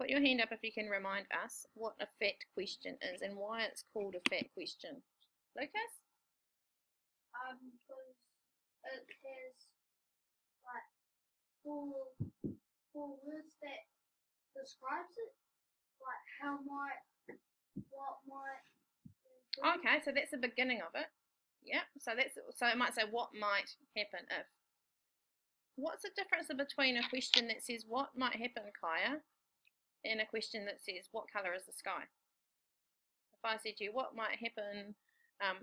Put your hand up if you can remind us what a fact question is and why it's called a fact question. Lucas? Because it has like four words that describes it, like how might, what might. Okay, so that's the beginning of it. Yeah, so it might say what might happen if. What's the difference between a question that says what might happen, Kaya, and a question that says what colour is the sky? If I said to you what might happen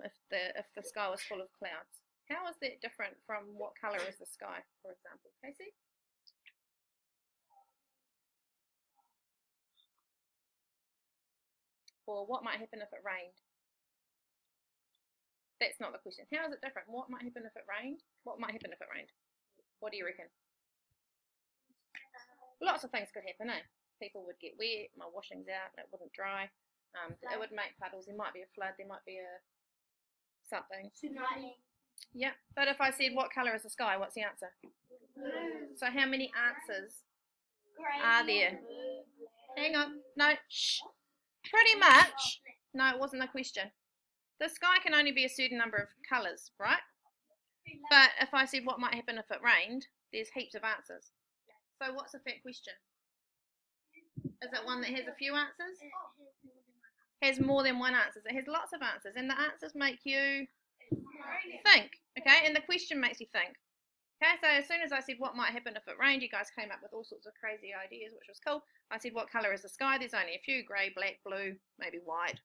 if the sky was full of clouds, how is that different from what colour is the sky, for example? Casey? Or what might happen if it rained? That's not the question. How is it different? What might happen if it rained? What might happen if it rained? What do you reckon? Lots of things could happen, eh? People would get wet, my washing's out, it wouldn't dry, it would make puddles, there might be a flood, there might be a something. Tsunami. Yeah, but if I said what colour is the sky, what's the answer? Blue. So how many answers Grey. are there? Hang on, no, shh. Pretty much, no, it wasn't the question. The sky can only be a certain number of colours, right? But if I said what might happen if it rained, there's heaps of answers. So what's a fact question? Is it one that has a few answers? Has more than one answer. It has lots of answers, and the answers make you think, okay? And the question makes you think. Okay, so as soon as I said what might happen if it rained, you guys came up with all sorts of crazy ideas, which was cool. I said what colour is the sky? There's only a few: grey, black, blue, maybe white.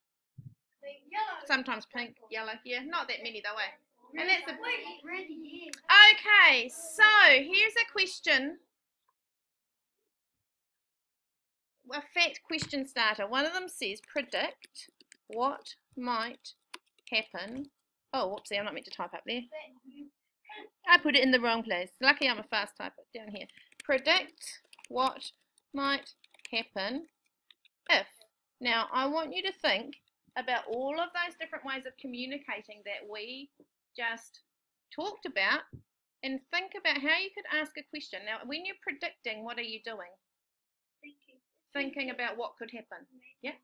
Sometimes pink, yellow. Yeah, not that many though, eh? And that's the... Okay, so here's a question. A fact question starter. One of them says predict what might happen. Oh, whoopsie, I'm not meant to type up there. I put it in the wrong place. Lucky I'm a fast typer. Down here. Predict what might happen if. Now, I want you to think about all of those different ways of communicating that we just talked about and think about how you could ask a question. Now, when you're predicting, what are you doing? Thinking about what could happen. Yeah?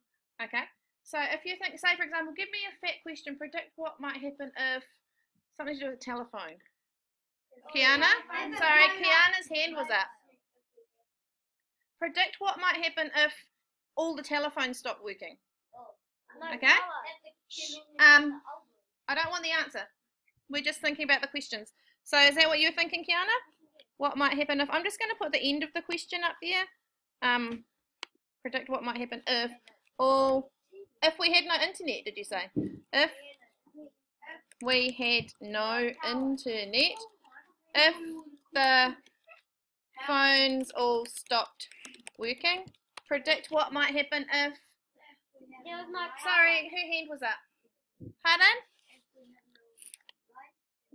Okay. So if you think, say for example, give me a fact question, predict what might happen if something to do with a telephone. Kiana? Sorry, Kiana's hand was up. Predict what might happen if all the telephones stopped working. Okay? I don't want the answer. We're just thinking about the questions. So is that what you're thinking, Kiana? What might happen if, I'm just going to put the end of the question up there. Predict what might happen if, or if we had no internet, did you say? If we had no internet, if the phones all stopped working, predict what might happen if, sorry, whose hand was up? Pardon?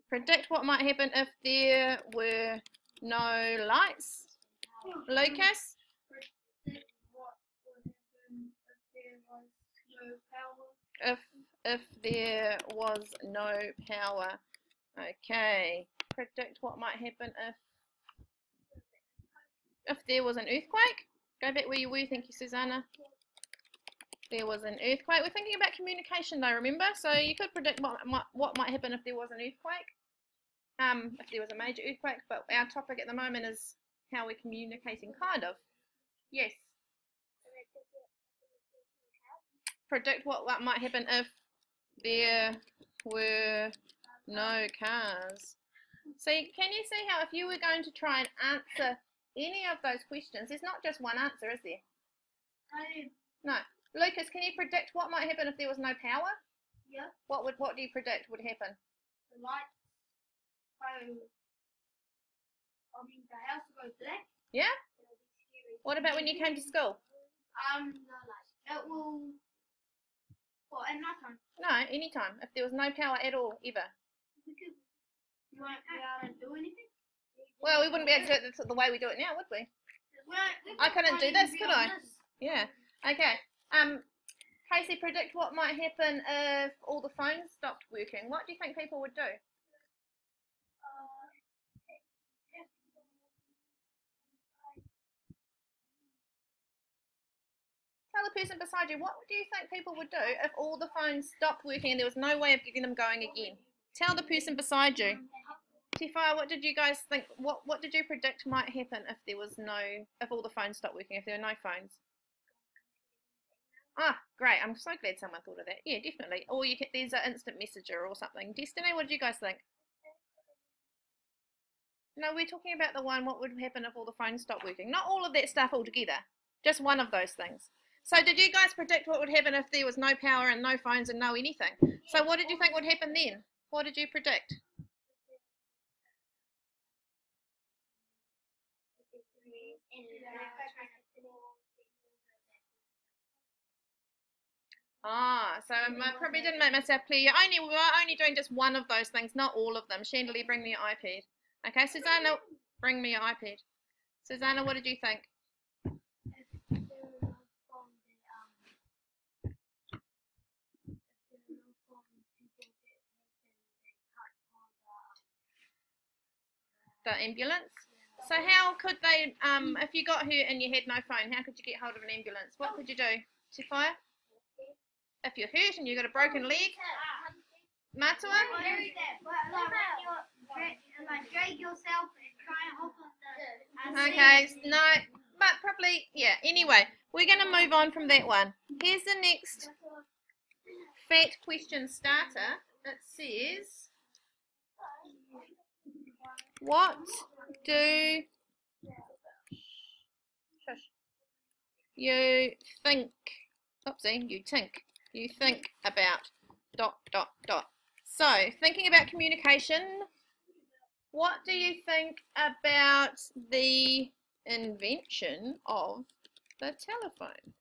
Predict what might happen if there were no lights. Lucas? If there was no power. Okay. Predict what might happen if there was an earthquake. Go back where you were. Thank you, Susanna. There was an earthquake. We're thinking about communication though, remember? So you could predict what might happen if there was an earthquake. If there was a major earthquake, but our topic at the moment is how we're communicating, kind of. Yes. Predict what might happen if there were no cars. So can you see how if you were going to try and answer any of those questions, there's not just one answer, is there? No. Lucas, can you predict what might happen if there was no power? Yeah. What do you predict would happen? The lights go, the house will go black. Yeah? What about when you came to school? No lights. It will, well, at night time. No, anytime. If there was no power at all, ever. You won't be able to do anything? Well, we wouldn't be able to do it the way we do it now, would we? I couldn't do this, could I? Yeah. Okay. Casey, predict what might happen if all the phones stopped working. What do you think people would do? the person beside you, what do you think people would do if all the phones stopped working and there was no way of getting them going again? Tell the person beside you. Tifai, what did you guys think? What did you predict might happen if there was if all the phones stopped working, if there were no phones? Ah, great. I'm so glad someone thought of that. Yeah, definitely. Or there's an instant messenger or something. Destiny, what did you guys think? No, we're talking about the one, what would happen if all the phones stopped working? Not all of that stuff altogether. Just one of those things. So did you guys predict what would happen if there was no power and no phones and no anything? So what did you think would happen then? What did you predict? Ah, so I probably didn't make myself clear. We were only doing just one of those things, not all of them. Chandelier, bring me your iPad. Okay, Susanna, bring me your iPad. Susanna, what did you think? The ambulance? So how could they, if you got hurt and you had no phone, how could you get hold of an ambulance? What could you do? Tifaya? If you're hurt and you've got a broken leg? Matua? Drag yourself and try and hop on the... Okay, no, but probably, yeah. Anyway, we're going to move on from that one. Here's the next fat question starter. It says, what do you think, you think about ... So, thinking about communication, what do you think about the invention of the telephone?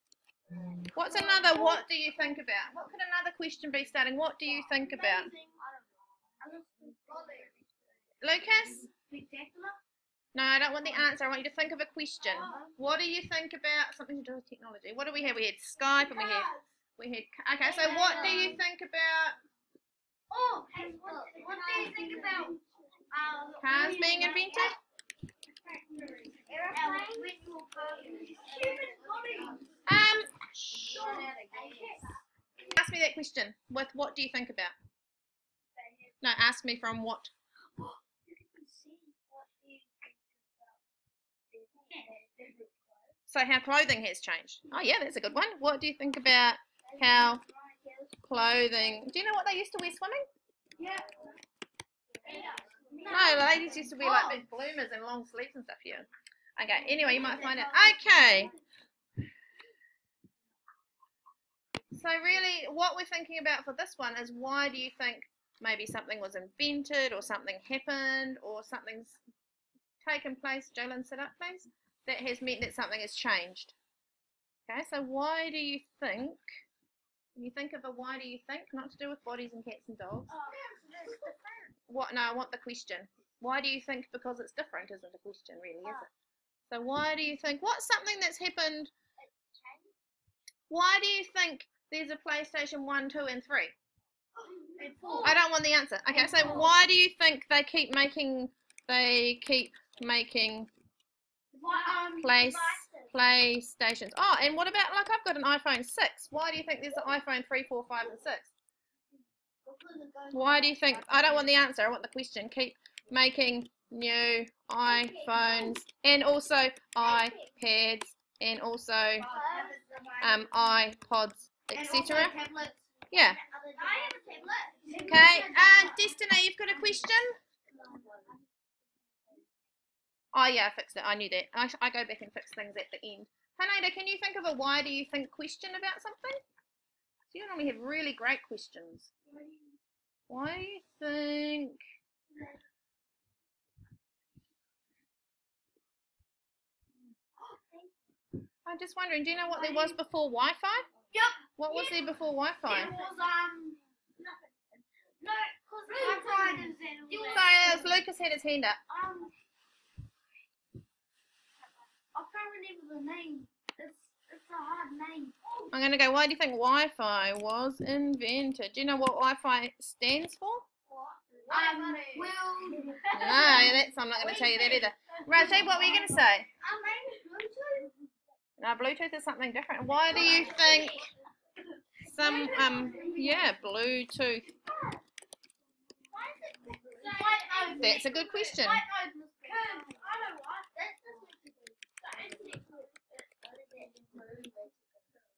What's another, what do you think about? What could another question be starting? What do you think about? Lucas? No, I don't want the answer. I want you to think of a question. What do you think about something to do with technology? What do we have? We had Skype and we had, okay, so what do you think about? Oh, what do you think about Cars being invented? Ask me that question with what do you think about? No, ask me from what? So how clothing has changed. Oh yeah, that's a good one. What do you think about how clothing, do you know what they used to wear swimming? Yeah. No, the ladies used to wear like big bloomers and long sleeves and stuff here. Okay, anyway, you might find it. Okay. So really, what we're thinking about for this one is why do you think maybe something was invented or something happened or something's taken place, Jolyn, sit up please, that has meant that something has changed. Okay, so why do you think, when you think of a why do you think, not to do with bodies and cats and dogs. What? No, I want the question. Why do you think? Because it's different isn't a question really, is it? So why do you think, what's something that's happened? Why do you think there's a PlayStation 1, 2 and 3? I don't want the answer. Okay, so why do you think they keep making PlayStations? Oh, and what about, like, I've got an iPhone 6. Why do you think there's an iPhone 3, 4, 5 and 6? Why do you think? I don't want the answer. I want the question. Keep making new iPhones and also iPads and also iPods, etc. Yeah. Okay. Destiny, you've got a question? Oh yeah, I fixed it. I knew that. I go back and fix things at the end. Haneda, can you think of a why do you think question about something? So you normally have really great questions. Why do you think? I'm just wondering, do you know what there was before Wi-Fi? Yep. What was there before Wi-Fi? It was nothing. No, because Sorry, Lucas had his hand up. I can't remember the name. It's a hard name. I'm going to go, why do you think Wi-Fi was invented? Do you know what Wi-Fi stands for? No, I'm not going to tell you that either. Right, what were you going to say? Now, Bluetooth is something different. Why do you think some, yeah, Bluetooth? That's a good question.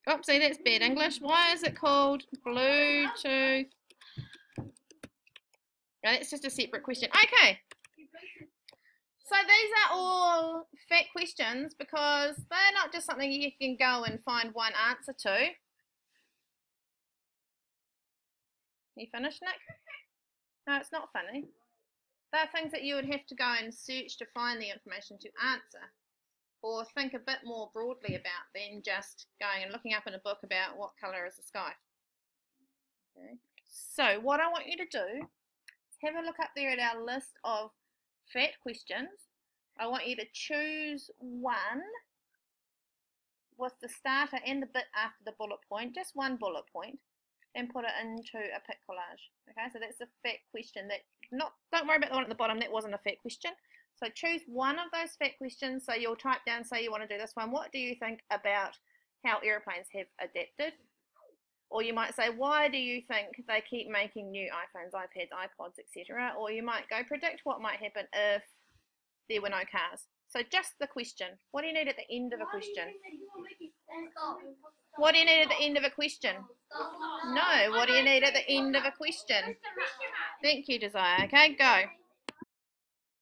Oh, see, that's bad English. Why is it called Bluetooth? No, that's just a separate question. Okay. So these are all fact questions because they're not just something you can go and find one answer to. You finished, Nick? No, it's not funny. They're things that you would have to go and search to find the information to answer, or think a bit more broadly about than just going and looking up in a book about what colour is the sky. Okay. So what I want you to do is have a look up there at our list of fact questions. I want you to choose one with the starter and the bit after the bullet point, just one bullet point, and put it into a pic collage. Okay, so that's a fact question. Don't worry about the one at the bottom, that wasn't a fact question. So choose one of those fact questions. So you'll type down, say you want to do this one. What do you think about how airplanes have adapted? Or you might say, why do you think they keep making new iPhones, iPads, iPods, etc.? Or you might go, predict what might happen if there were no cars. So just the question. What do you need at the end of a question? What do you need at the end of a question? No, what do you need at the end of a question? Thank you, Josiah. Okay, go.